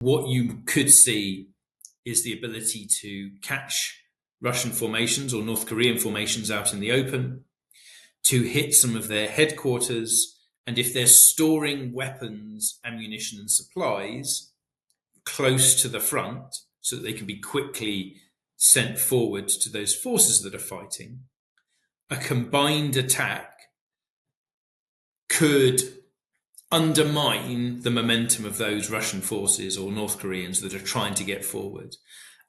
What you could see is the ability to catch Russian formations or North Korean formations out in the open, to hit some of their headquarters, and if they're storing weapons, ammunition, and supplies close to the front so that they can be quickly sent forward to those forces that are fighting, a combined attack could undermine the momentum of those Russian forces or North Koreans that are trying to get forward,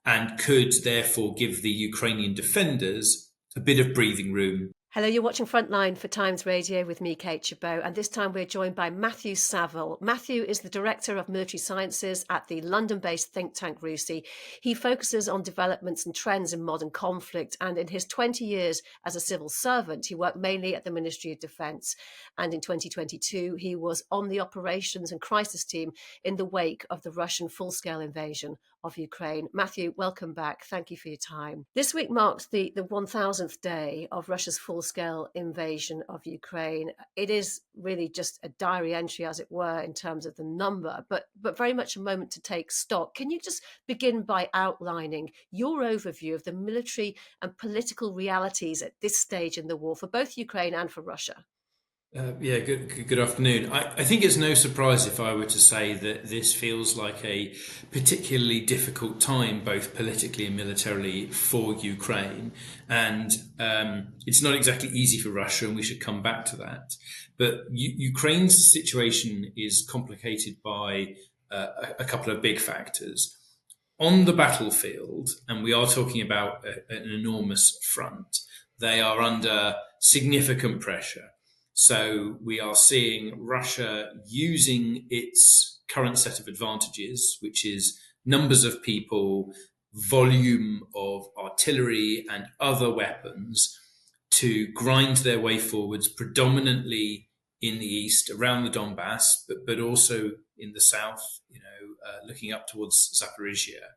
and could therefore give the Ukrainian defenders a bit of breathing room. Hello, you're watching Frontline for Times Radio with me, Kate Chabot, and this time we're joined by Matthew Savill. Matthew is the Director of Military Sciences at the London-based think tank RUSI. He focuses on developments and trends in modern conflict, and in his 20 years as a civil servant, he worked mainly at the Ministry of Defence. And in 2022, he was on the operations and crisis team in the wake of the Russian full-scale invasion of Ukraine. Matthew, welcome back. Thank you for your time. This week marked the 1000th day of Russia's full-scale invasion of Ukraine. It is really just a diary entry, as it were, in terms of the number, but very much a moment to take stock. Can you just begin by outlining your overview of the military and political realities at this stage in the war for both Ukraine and for Russia? Good afternoon. I think it's no surprise if I were to say that this feels like a particularly difficult time, both politically and militarily, for Ukraine. And it's not exactly easy for Russia, and we should come back to that. But Ukraine's situation is complicated by a couple of big factors. On the battlefield, and we are talking about an enormous front, they are under significant pressure. So we are seeing Russia using its current set of advantages, which is numbers of people, volume of artillery and other weapons, to grind their way forwards, predominantly in the east, around the Donbass, but also in the south, looking up towards Zaporizhia.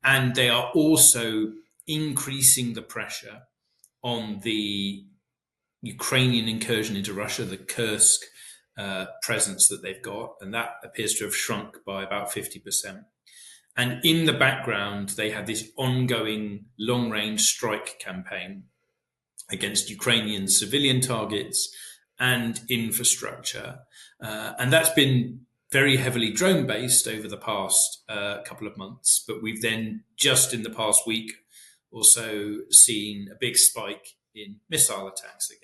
And they are also increasing the pressure on the Ukrainian incursion into Russia, the Kursk presence that they've got, and that appears to have shrunk by about 50%. And in the background, they have this ongoing long-range strike campaign against Ukrainian civilian targets and infrastructure. And that's been very heavily drone-based over the past couple of months, but we've then just in the past week or so seen a big spike in missile attacks again.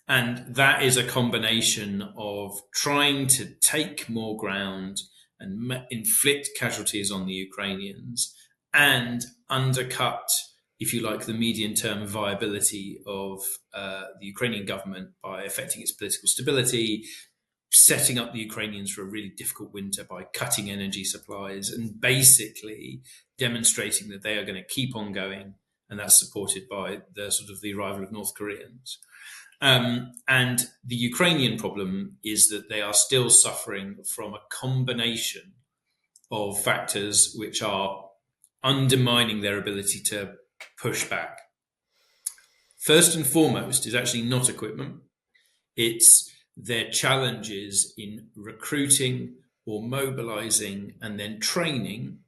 And that is a combination of trying to take more ground and inflict casualties on the Ukrainians and undercut, if you like, the medium-term viability of the Ukrainian government by affecting its political stability, setting up the Ukrainians for a really difficult winter by cutting energy supplies and basically demonstrating that they are going to keep on going, and that's supported by the arrival of North Koreans. And the Ukrainian problem is that they are still suffering from a combination of factors which are undermining their ability to push back. First and foremost is actually not equipment. It's their challenges in recruiting or mobilizing and then training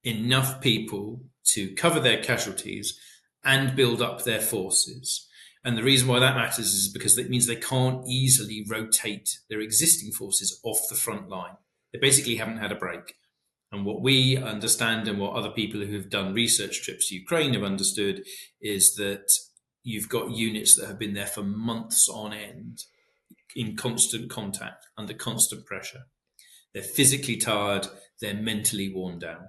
enough people to cover their casualties and build up their forces. And the reason why that matters is because it means they can't easily rotate their existing forces off the front line. They basically haven't had a break. And what we understand and what other people who have done research trips to Ukraine have understood is that you've got units that have been there for months on end in constant contact, under constant pressure. They're physically tired, they're mentally worn down.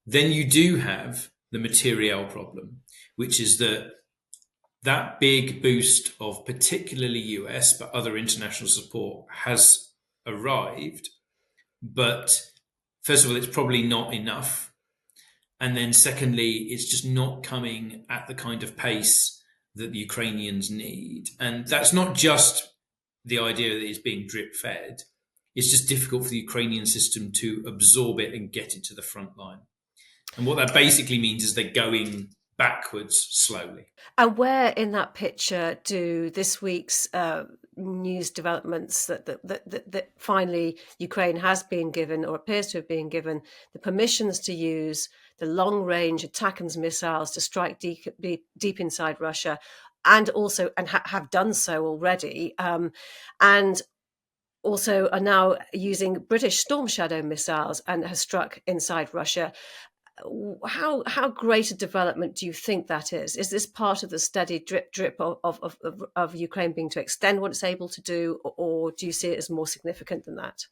Then you do have the materiel problem, which is that big boost of particularly US, but other international support has arrived. But first of all, it's probably not enough. And then secondly, it's just not coming at the kind of pace that the Ukrainians need. And that's not just the idea that it's being drip fed. It's just difficult for the Ukrainian system to absorb it and get it to the front line. And what that basically means is they're going backwards slowly. And where in that picture do this week's news developments that finally Ukraine has been given, or appears to have been given, the permissions to use the long-range ATACMs missiles to strike deep inside Russia, and also have done so already, and also are now using British Storm Shadow missiles and has struck inside Russia. How great a development do you think that is? Is this part of the steady drip of Ukraine being to extend what it's able to do, or do you see it as more significant than that?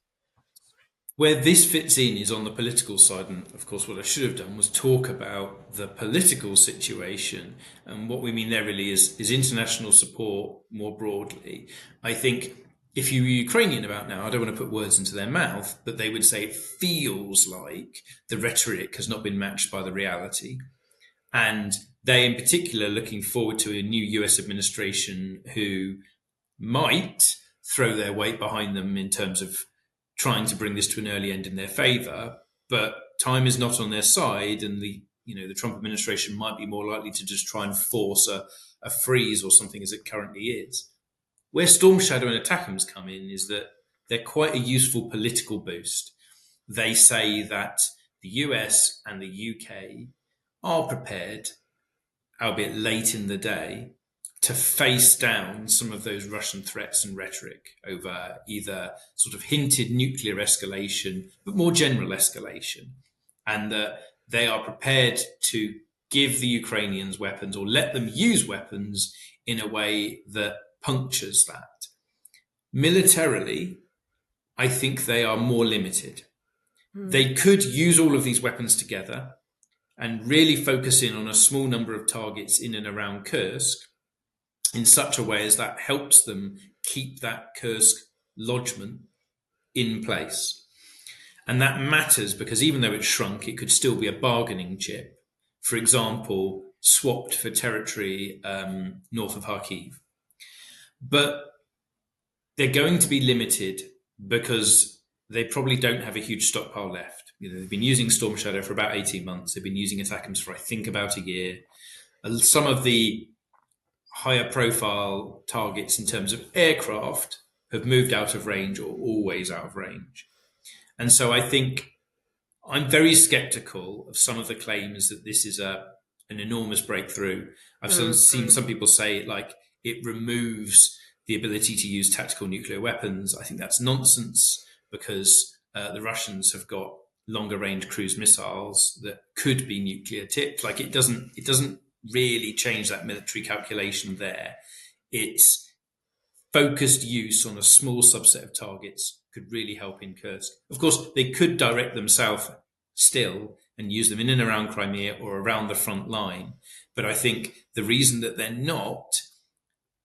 Where this fits in is on the political side, and of course what I should have done was talk about the political situation, and what we mean there really is international support more broadly. I think if you were Ukrainian about now, I don't want to put words into their mouth, but they would say it feels like the rhetoric has not been matched by the reality. And they in particular are looking forward to a new US administration who might throw their weight behind them in terms of trying to bring this to an early end in their favour, but time is not on their side, and the Trump administration might be more likely to just try and force a freeze or something as it currently is. Where Storm Shadow and ATACMs come in is that they're quite a useful political boost. They say that the US and the UK are prepared, albeit late in the day, to face down some of those Russian threats and rhetoric over either sort of hinted nuclear escalation, but more general escalation. And that they are prepared to give the Ukrainians weapons, or let them use weapons in a way that punctures that. Militarily, I think they are more limited. They could use all of these weapons together and really focus in on a small number of targets in and around Kursk, in such a way as that helps them keep that Kursk lodgement in place. And that matters because even though it's shrunk, it could still be a bargaining chip. For example, swapped for territory north of Kharkiv. But they're going to be limited because they probably don't have a huge stockpile left. They've been using Storm Shadow for about 18 months. They've been using ATACMs for, I think, about a year. Some of the higher profile targets in terms of aircraft have moved out of range, or always out of range. And so I think I'm very skeptical of some of the claims that this is an enormous breakthrough. I've seen some people say it removes the ability to use tactical nuclear weapons. I think that's nonsense, because the Russians have got longer range cruise missiles that could be nuclear tipped. It doesn't really change that military calculation there. It's focused use on a small subset of targets could really help in Kursk. Of course, they could direct them south still and use them in and around Crimea or around the front line. But I think the reason that they're not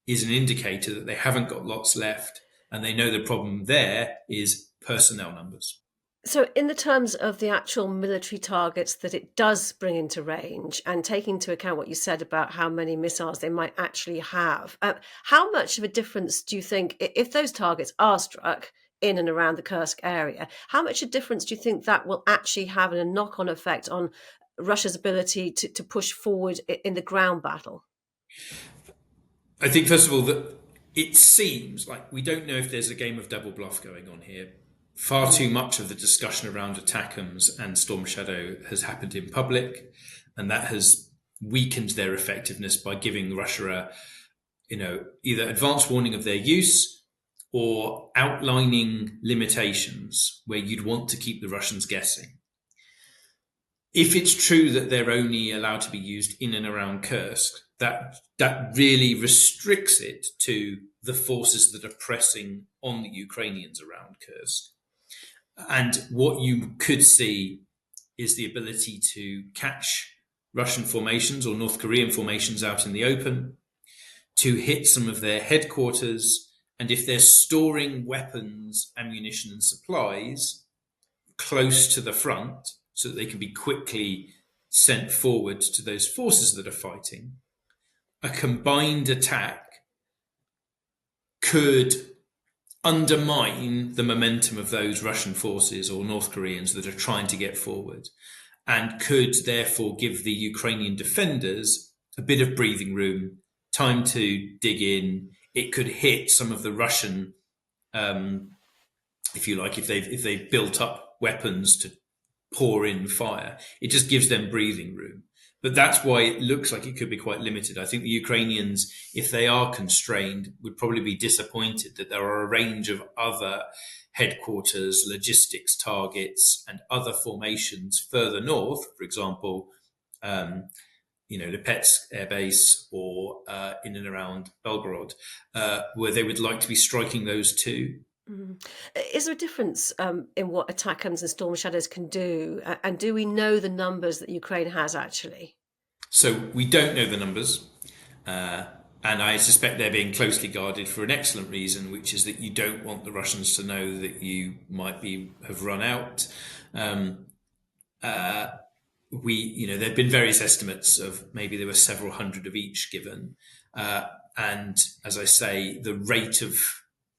is an indicator that they haven't got lots left, and they know the problem there is personnel numbers. So in the terms of the actual military targets that it does bring into range, and taking into account what you said about how many missiles they might actually have, how much of a difference do you think, if those targets are struck in and around the Kursk area, how much a difference do you think that will actually have in a knock-on effect on Russia's ability to push forward in the ground battle? I think, first of all, that it seems like we don't know if there's a game of double bluff going on here. Far too much of the discussion around ATACMs and Storm Shadow has happened in public, and that has weakened their effectiveness by giving Russia either advance warning of their use or outlining limitations where you'd want to keep the Russians guessing. If it's true that they're only allowed to be used in and around Kursk, that really restricts it to the forces that are pressing on the Ukrainians around Kursk. And what you could see is the ability to catch Russian formations or North Korean formations out in the open, to hit some of their headquarters, and if they're storing weapons, ammunition and supplies close to the front so that they can be quickly sent forward to those forces that are fighting, a combined attack could undermine the momentum of those Russian forces or North Koreans that are trying to get forward, and could therefore give the Ukrainian defenders a bit of breathing room, time to dig in, it could hit some of the Russian, if you like, if they've built up weapons to pour in fire. It just gives them breathing room. But that's why it looks like it could be quite limited. I think the Ukrainians, if they are constrained, would probably be disappointed that there are a range of other headquarters, logistics targets, and other formations further north, for example, Lipetsk Air Base or in and around Belgorod, where they would like to be striking those too. Mm. Is there a difference in what ATACMs and Storm Shadows can do? And do we know the numbers that Ukraine has actually? So we don't know the numbers. And I suspect they're being closely guarded for an excellent reason, which is that you don't want the Russians to know that you might have run out. There have been various estimates of maybe there were several hundred of each given. And as I say, the rate of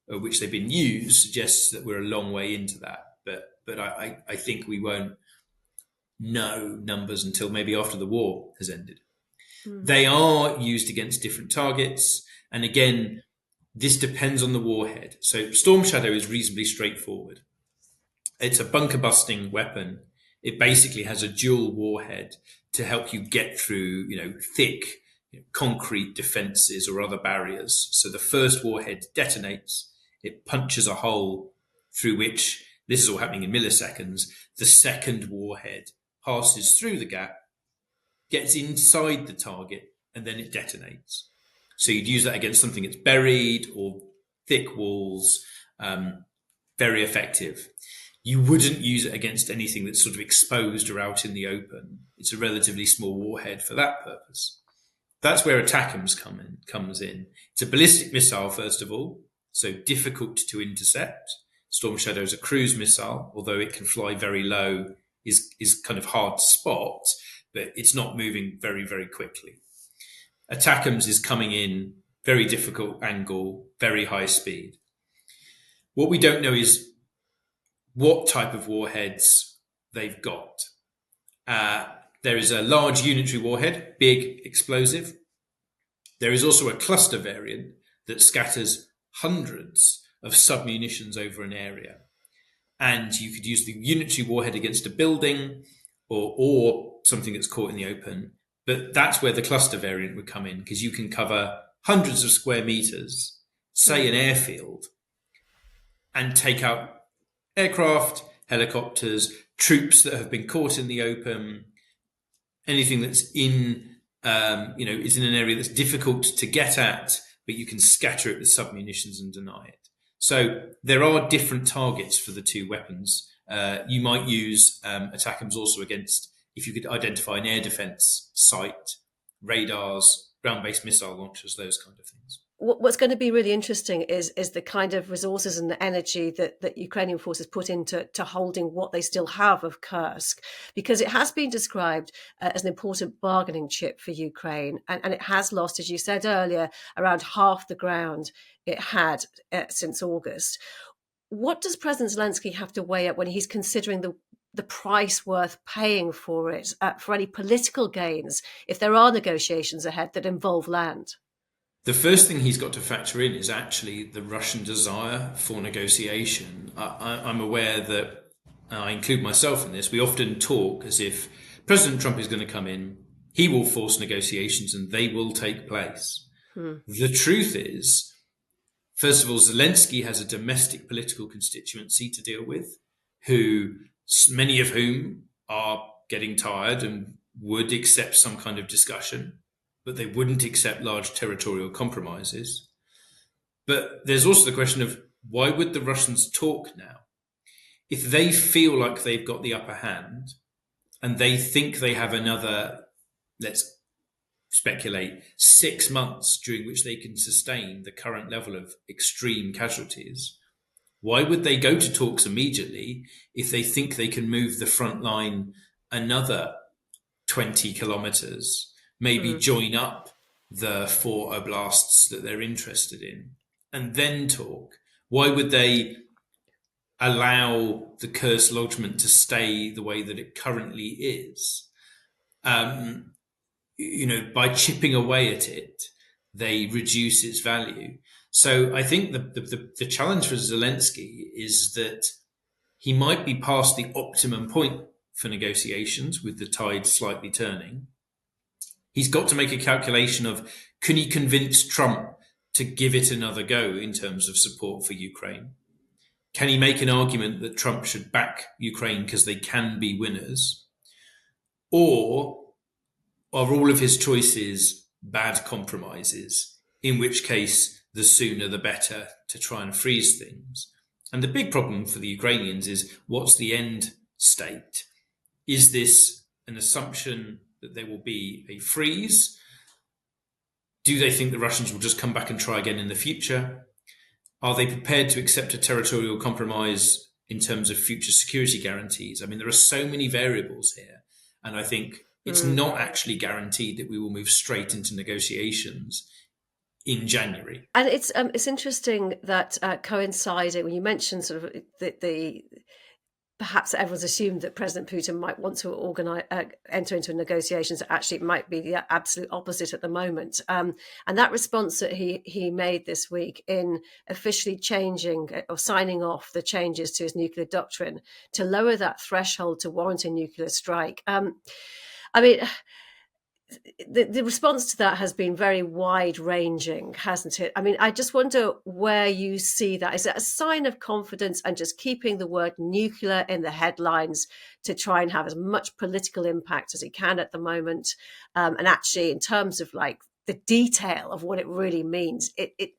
which they've been used suggests that we're a long way into that. But I think we won't know numbers until maybe after the war has ended. They are used against different targets. And again, this depends on the warhead. So Storm Shadow is reasonably straightforward. It's a bunker busting weapon. It basically has a dual warhead to help you get through, thick concrete defenses or other barriers. So the first warhead detonates. It punches a hole through which, this is all happening in milliseconds, the second warhead passes through the gap, gets inside the target, and then it detonates. So you'd use that against something that's buried or thick walls, very effective. You wouldn't use it against anything that's sort of exposed or out in the open. It's a relatively small warhead for that purpose. That's where ATACMs comes in. It's a ballistic missile, first of all, so difficult to intercept. Storm Shadow is a cruise missile, although it can fly very low, is kind of hard to spot, but it's not moving very, very quickly. ATACMs is coming in, very difficult angle, very high speed. What we don't know is what type of warheads they've got. There is a large unitary warhead, big, explosive. There is also a cluster variant that scatters hundreds of submunitions over an area. And you could use the unitary warhead against a building or something that's caught in the open. But that's where the cluster variant would come in, because you can cover hundreds of square meters, say an airfield, and take out aircraft, helicopters, troops that have been caught in the open, anything that's is in an area that's difficult to get at, but you can scatter it with submunitions and deny it. So there are different targets for the two weapons. You might use ATACMs also against, if you could identify an air defense site, radars, ground-based missile launchers, those kind of things. What's going to be really interesting is the kind of resources and the energy that Ukrainian forces put into holding what they still have of Kursk, because it has been described as an important bargaining chip for Ukraine, and it has lost, as you said earlier, around half the ground it had since August. What does President Zelensky have to weigh up when he's considering the price worth paying for it, for any political gains, if there are negotiations ahead that involve land? The first thing he's got to factor in is actually the Russian desire for negotiation. I'm aware that, I include myself in this, we often talk as if President Trump is going to come in, he will force negotiations and they will take place. The truth is, first of all, Zelensky has a domestic political constituency to deal with, many of whom are getting tired and would accept some kind of discussion, but they wouldn't accept large territorial compromises. But there's also the question of, why would the Russians talk now? If they feel like they've got the upper hand and they think they have another, let's speculate, 6 months during which they can sustain the current level of extreme casualties, why would they go to talks immediately if they think they can move the front line another 20 kilometers? Maybe join up the 4 oblasts that they're interested in and then talk. Why would they allow the Kursk lodgement to stay the way that it currently is? By chipping away at it, they reduce its value. So I think the challenge for Zelensky is that he might be past the optimum point for negotiations with the tide slightly turning. He's got to make a calculation of, can he convince Trump to give it another go in terms of support for Ukraine? Can he make an argument that Trump should back Ukraine because they can be winners? Or are all of his choices bad compromises, in which case the sooner the better to try and freeze things? And the big problem for the Ukrainians is, what's the end state? Is this an assumption that there will be a freeze? Do they think the Russians will just come back and try again in the future? Are they prepared to accept a territorial compromise in terms of future security guarantees? I mean, there are so many variables here. And I think it's not actually guaranteed that we will move straight into negotiations in January. And it's interesting that coincided when you mentioned sort of the perhaps everyone's assumed that President Putin might want to enter into negotiations. Actually, it might be the absolute opposite at the moment. And that response that he made this week in officially changing or signing off the changes to his nuclear doctrine to lower that threshold to warrant a nuclear strike. I mean, the response to that has been very wide-ranging, hasn't it? I mean, I just wonder where you see that. Is it a sign of confidence and just keeping the word nuclear in the headlines to try and have as much political impact as it can at the moment? And actually, in terms of like the detail of what it really means, it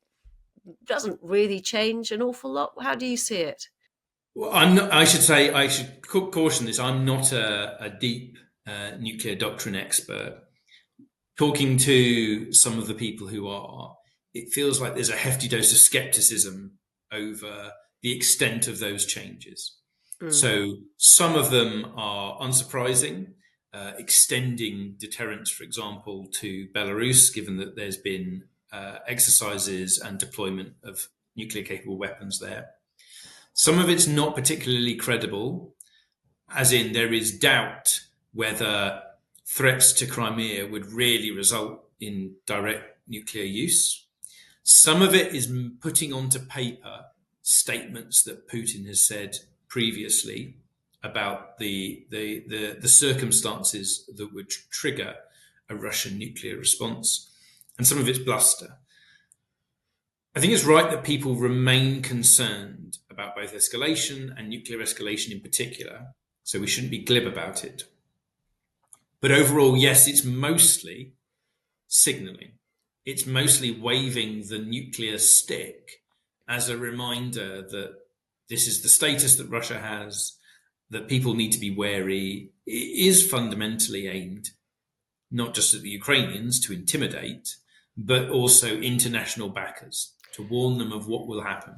doesn't really change an awful lot. How do you see it? Well, I should caution this. I'm not a deep nuclear doctrine expert. Talking to some of the people who are, it feels like there's a hefty dose of skepticism over the extent of those changes. So some of them are unsurprising, extending deterrence, for example, to Belarus, given that there's been exercises and deployment of nuclear-capable weapons there. Some of it's not particularly credible, as in there is doubt whether threats to Crimea would really result in direct nuclear use. Some of it is putting onto paper statements that Putin has said previously about the circumstances that would trigger a Russian nuclear response, and some of it's bluster. I think it's right that people remain concerned about both escalation and nuclear escalation in particular, so we shouldn't be glib about it. But overall, yes, it's mostly signalling. It's mostly waving the nuclear stick as a reminder that this is the status that Russia has, that people need to be wary. It is fundamentally aimed not just at the Ukrainians to intimidate, but also international backers to warn them of what will happen.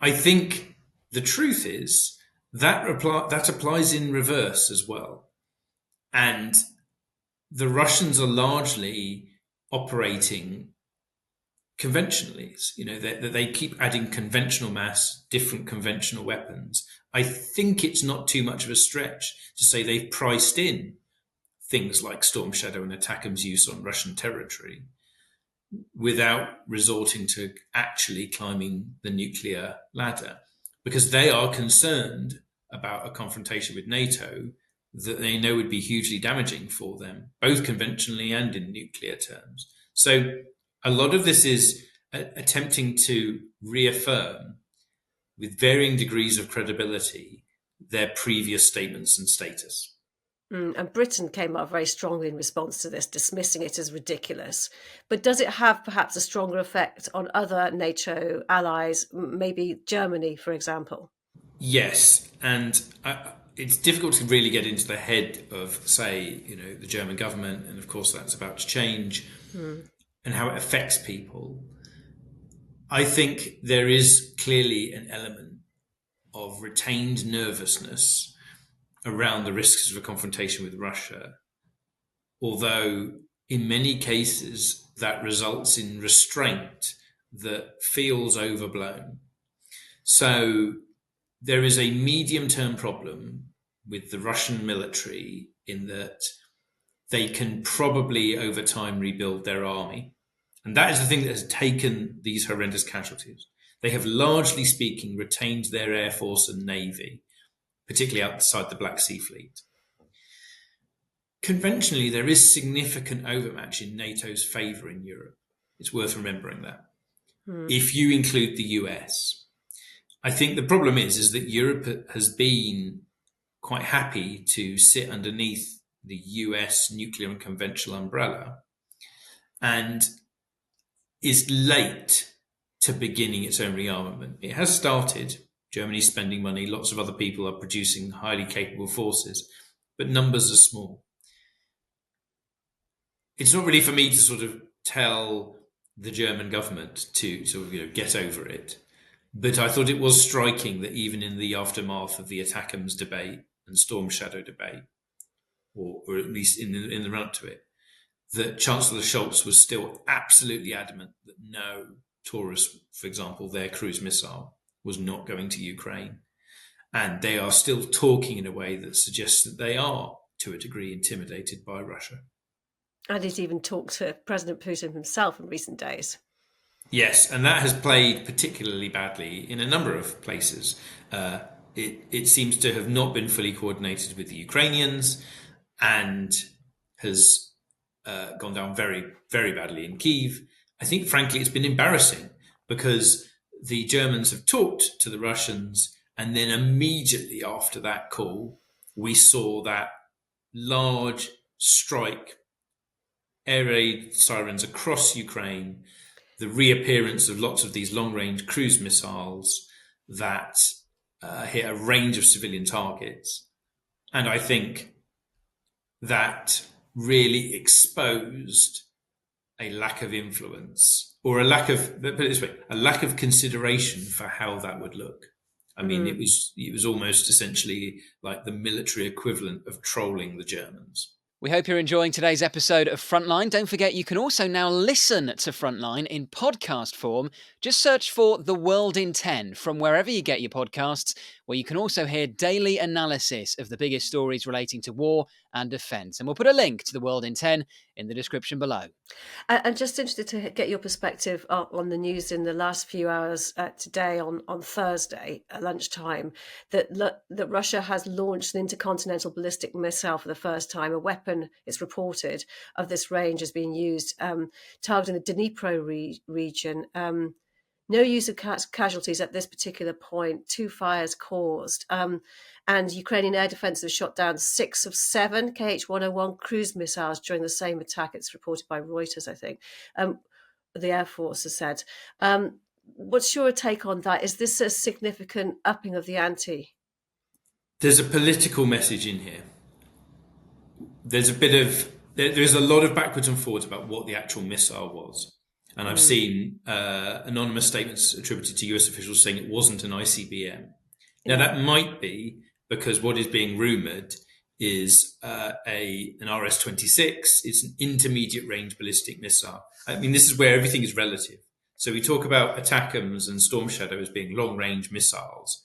I think the truth is that applies in reverse as well. And the Russians are largely operating conventionally. You know, they keep adding conventional mass, different conventional weapons. I think it's not too much of a stretch to say they've priced in things like Storm Shadow and ATACMs use on Russian territory without resorting to actually climbing the nuclear ladder, because they are concerned about a confrontation with NATO that they know would be hugely damaging for them, both conventionally and in nuclear terms. So a lot of this is attempting to reaffirm, with varying degrees of credibility, their previous statements and status. And Britain came out very strongly in response to this, dismissing it as ridiculous. But does it have perhaps a stronger effect on other NATO allies, maybe Germany, for example? Yes, and it's difficult to really get into the head of, say, the German government, and of course that's about to change, and how it affects people. I think there is clearly an element of retained nervousness around the risks of a confrontation with Russia, although in many cases that results in restraint that feels overblown. So there is a medium-term problem with the Russian military in that they can probably over time rebuild their army, And that is the thing that has taken these horrendous casualties. They have, largely speaking, retained their air force and navy, particularly outside the Black Sea Fleet. Conventionally, there is significant overmatch in NATO's favour in Europe. It's worth remembering that. If you include the US. I think the problem is that Europe has been quite happy to sit underneath the US nuclear and conventional umbrella and is late to beginning its own rearmament. It has started. Germany's spending money. Lots of other people are producing highly capable forces, but numbers are small. It's not really for me to sort of tell the German government to sort of get over it. But I thought it was striking that even in the aftermath of the ATACMs debate and Storm Shadow debate, or at least in the run-up to it, that Chancellor Scholz was still absolutely adamant that no Taurus, for example, their cruise missile, was not going to Ukraine. And they are still talking in a way that suggests that they are, to a degree, intimidated by Russia. And he's even talked to President Putin himself in recent days. Yes, and that has played particularly badly in a number of places. It seems to have not been fully coordinated with the Ukrainians and has gone down very, very badly in Kyiv. I think, frankly, it's been embarrassing because the Germans have talked to the Russians, and then immediately after that call, we saw that large strike, air raid sirens across Ukraine, the reappearance of lots of these long-range cruise missiles that hit a range of civilian targets. And I think that really exposed a lack of influence, or a lack of, put it this way, a lack of consideration for how that would look. I mean, it was almost essentially like the military equivalent of trolling the Germans. We hope you're enjoying today's episode of Frontline. Don't forget you can also now listen to Frontline in podcast form. Just search for The World in 10 from wherever you get your podcasts, where you can also hear daily analysis of the biggest stories relating to war and defence. And we'll put a link to The World in 10 in the description below. I'm just interested to get your perspective on the news in the last few hours today on Thursday at lunchtime that Russia has launched an intercontinental ballistic missile for the first time. A weapon, it's reported, of this range is being used targeting the Dnipro region. No use of casualties at this particular point. 2 fires caused. And Ukrainian air defense has shot down 6 of 7 Kh-101 cruise missiles during the same attack. It's reported by Reuters, I think. The Air Force has said. What's your take on that? Is this a significant upping of the ante? There's a political message in here. There's a lot of backwards and forwards about what the actual missile was. And I've seen anonymous statements attributed to US officials saying it wasn't an ICBM. Now, that might be because what is being rumoured is an RS-26. It's an intermediate range ballistic missile. I mean, this is where everything is relative. So we talk about ATACMs and Storm Shadow as being long-range missiles.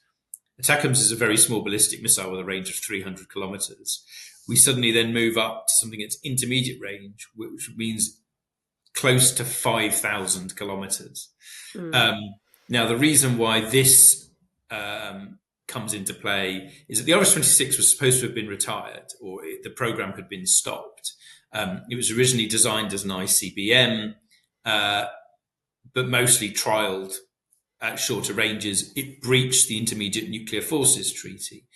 ATACMs is a very small ballistic missile with a range of 300 kilometres. We suddenly then move up to something that's intermediate range, which means close to 5,000 kilometres. Now, the reason why this comes into play is that the RS-26 was supposed to have been retired, or the program had been stopped. It was originally designed as an ICBM, but mostly trialled at shorter ranges. It breached the Intermediate Nuclear Forces Treaty.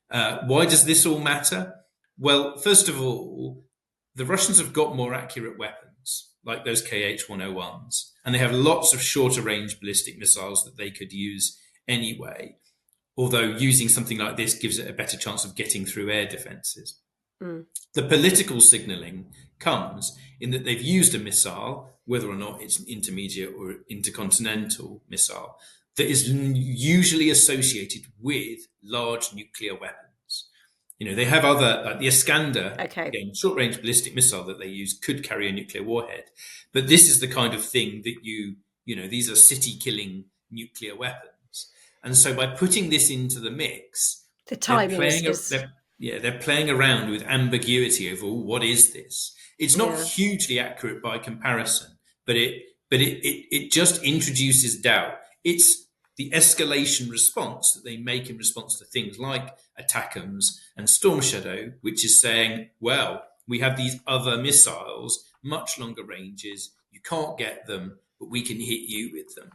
Why does this all matter? Well, first of all, the Russians have got more accurate weapons, like those Kh-101s, and they have lots of shorter range ballistic missiles that they could use anyway, although using something like this gives it a better chance of getting through air defences. The political signalling comes in that they've used a missile, whether or not it's an intermediate or intercontinental missile, that is usually associated with large nuclear weapons. You know, they have other, like the Iskander, again, short-range ballistic missile that they use could carry a nuclear warhead. But this is the kind of thing that these are city-killing nuclear weapons. And so by putting this into the mix, the timing they're playing around with ambiguity over what is this. It's not hugely accurate by comparison, but but it just introduces doubt. It's the escalation response that they make in response to things like ATACMs and Storm Shadow, which is saying, well, we have these other missiles, much longer ranges, you can't get them, but we can hit you with them.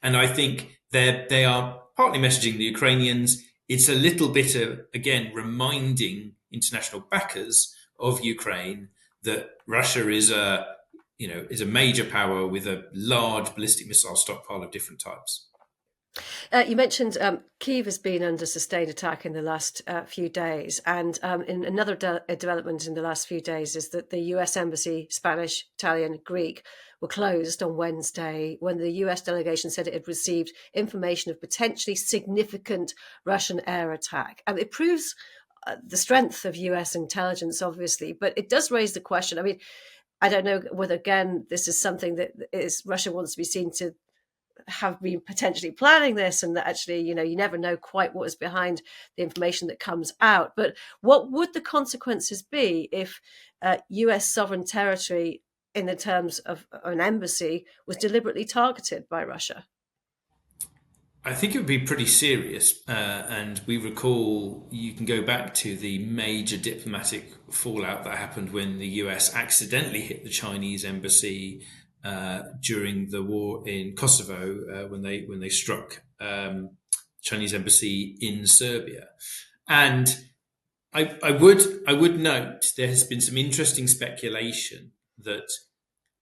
And I think they are partly messaging the Ukrainians. It's a little bit of, again, reminding international backers of Ukraine that Russia is a major power with a large ballistic missile stockpile of different types. You mentioned Kyiv has been under sustained attack in the last few days, and in another development in the last few days is that the US Embassy, Spanish, Italian, Greek, were closed on Wednesday when the US delegation said it had received information of potentially significant Russian air attack. It proves the strength of US intelligence, obviously, but it does raise the question. I mean, I don't know whether, again, this is something that Russia wants to be seen to have been potentially planning this, and that actually, you never know quite what is behind the information that comes out. But what would the consequences be if US sovereign territory, in the terms of an embassy, was deliberately targeted by Russia? I think it would be pretty serious. And we recall, you can go back to the major diplomatic fallout that happened when the US accidentally hit the Chinese embassy during the war in Kosovo, when they struck Chinese embassy in Serbia. And I would note there has been some interesting speculation that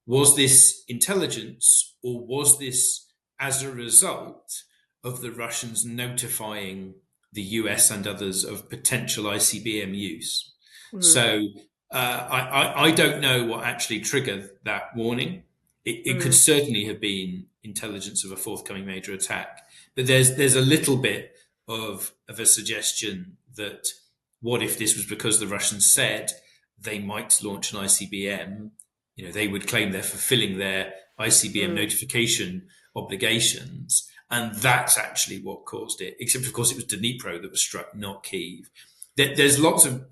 was this intelligence, or was this as a result of the Russians notifying the US and others of potential ICBM use? So I don't know what actually triggered that warning. It could certainly have been intelligence of a forthcoming major attack, but there's a little bit of a suggestion that what if this was because the Russians said they might launch an ICBM? They would claim they're fulfilling their ICBM notification obligations, and that's actually what caused it. Except, of course, it was Dnipro that was struck, not Kyiv. There's lots of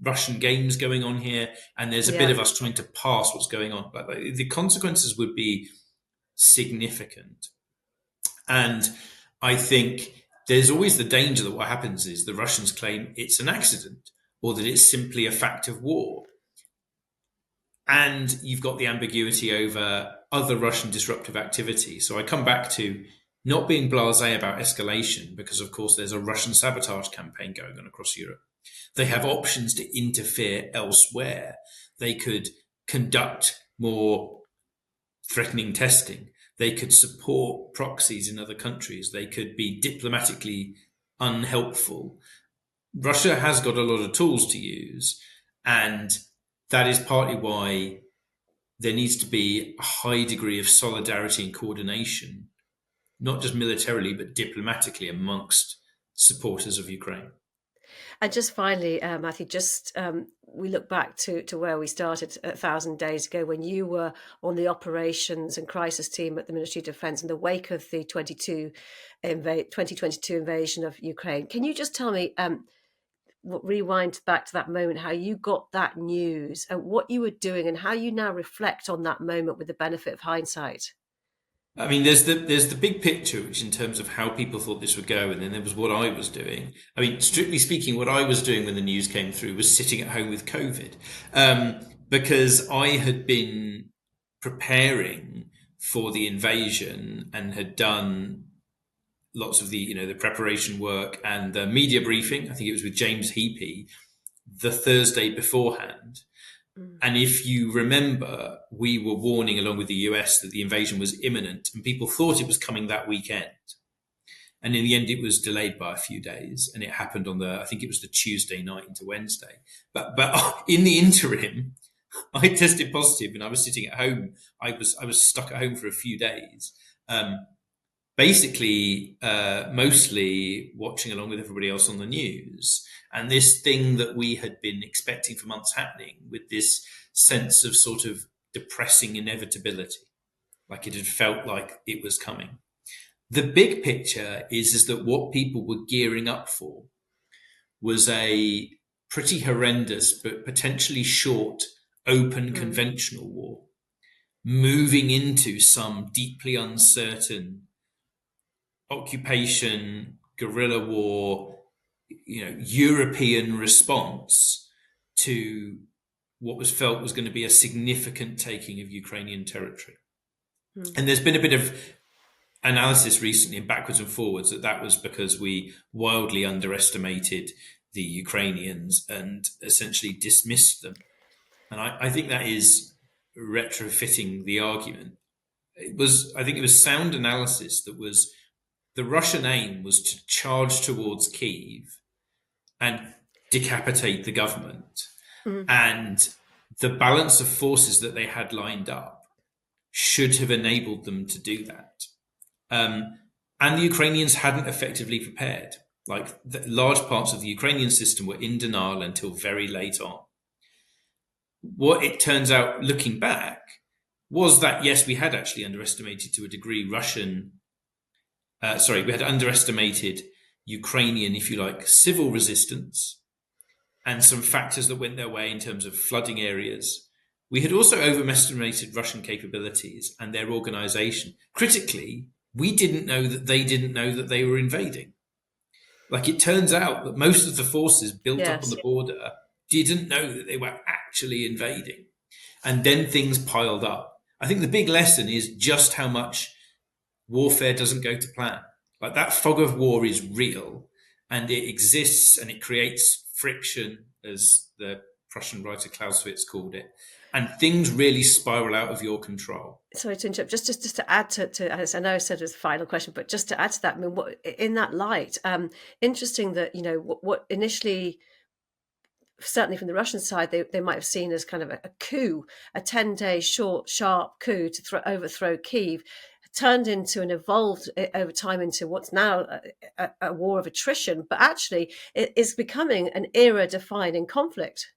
Russian games going on here, and there's a bit of us trying to parse what's going on. But the consequences would be significant. And I think there's always the danger that what happens is the Russians claim it's an accident, or that it's simply a fact of war. And you've got the ambiguity over other Russian disruptive activity. So I come back to not being blasé about escalation, because, of course, there's a Russian sabotage campaign going on across Europe. They have options to interfere elsewhere. They could conduct more threatening testing. They could support proxies in other countries. They could be diplomatically unhelpful. Russia has got a lot of tools to use, and that is partly why there needs to be a high degree of solidarity and coordination, not just militarily, but diplomatically, amongst supporters of Ukraine. And just finally, Matthew, we look back to where we started 1,000 days ago, when you were on the operations and crisis team at the Ministry of Defence in the wake of the 2022 invasion of Ukraine. Can you just tell me, rewind back to that moment, how you got that news and what you were doing, and how you now reflect on that moment with the benefit of hindsight? I mean, there's the big picture, which in terms of how people thought this would go, and then there was what I was doing. I mean, strictly speaking, what I was doing when the news came through was sitting at home with COVID, because I had been preparing for the invasion and had done lots of the preparation work and the media briefing. I think it was with James Heapy the Thursday beforehand. And if you remember, we were warning, along with the US, that the invasion was imminent, and people thought it was coming that weekend. And in the end, it was delayed by a few days, and it happened on I think it was the Tuesday night into Wednesday. But in the interim, I tested positive, and I was sitting at home. I was stuck at home for a few days, basically mostly watching along with everybody else on the news. And this thing that we had been expecting for months happening, with this sense of sort of depressing inevitability, like it had felt like it was coming. The big picture is that what people were gearing up for was a pretty horrendous but potentially short, open conventional war. moving into some deeply uncertain occupation, guerrilla war, European response to what was felt was going to be a significant taking of Ukrainian territory. And there's been a bit of analysis recently, backwards and forwards, that was because we wildly underestimated the Ukrainians and essentially dismissed them. And I think that is retrofitting the argument. I think it was sound analysis that was the Russian aim was to charge towards Kyiv and decapitate the government. And the balance of forces that they had lined up should have enabled them to do that. And the Ukrainians hadn't effectively prepared. Like, large parts of the Ukrainian system were in denial until very late on. What it turns out, looking back, was that, yes, we had actually underestimated to a degree we had underestimated Ukrainian, if you like, civil resistance and some factors that went their way in terms of flooding areas. We had also overestimated Russian capabilities and their organization. Critically, we didn't know that they were invading. Like, it turns out that most of the forces built up on the border didn't know that they were actually invading. And then things piled up. I think the big lesson is just how much warfare doesn't go to plan. Like, that fog of war is real, and it exists, and it creates friction, as the Prussian writer Clausewitz called it, and things really spiral out of your control. Sorry to interrupt. Just to add to Alice, I know I said it was the final question, but just to add to that, I mean, in that light, interesting that what initially, certainly from the Russian side, they might have seen as kind of a coup, a 10-day short, sharp coup to overthrow Kyiv, turned into and evolved over time into what's now a war of attrition, but actually it is becoming an era-defining conflict.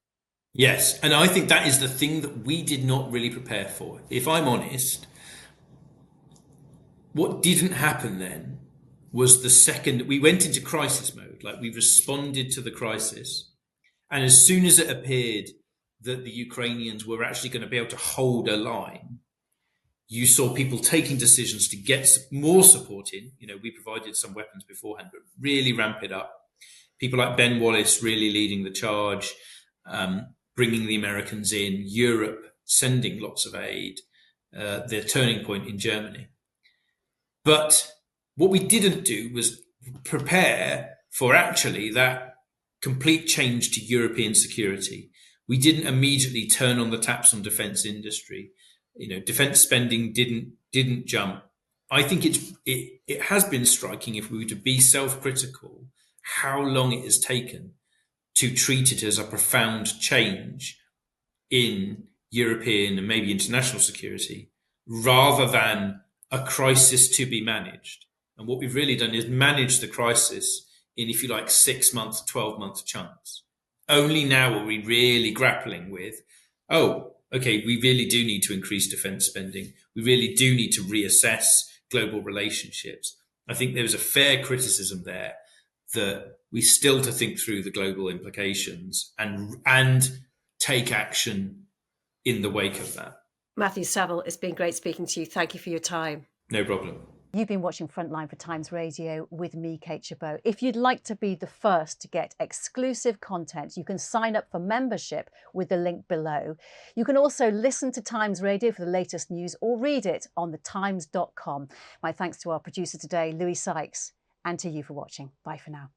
Yes, and I think that is the thing that we did not really prepare for. If I'm honest, what didn't happen then was the second we went into crisis mode, like, we responded to the crisis. And as soon as it appeared that the Ukrainians were actually going to be able to hold a line, you saw people taking decisions to get more support in. We provided some weapons beforehand, but really ramp it up. People like Ben Wallace really leading the charge, bringing the Americans in, Europe sending lots of aid, their turning point in Germany. But what we didn't do was prepare for actually that complete change to European security. We didn't immediately turn on the taps on defense industry. Defense spending didn't jump. I think it has been striking, if we were to be self-critical, how long it has taken to treat it as a profound change in European and maybe international security, rather than a crisis to be managed. And what we've really done is manage the crisis in, if you like, 6 month, 12-month chunks. Only now are we really grappling with, okay, we really do need to increase defense spending. We really do need to reassess global relationships. I think there was a fair criticism there that we still to think through the global implications and take action in the wake of that. Matthew Savill, it's been great speaking to you. Thank you for your time. No problem. You've been watching Frontline for Times Radio with me, Kate Chabot. If you'd like to be the first to get exclusive content, you can sign up for membership with the link below. You can also listen to Times Radio for the latest news or read it on thetimes.com. My thanks to our producer today, Louis Sykes, and to you for watching. Bye for now.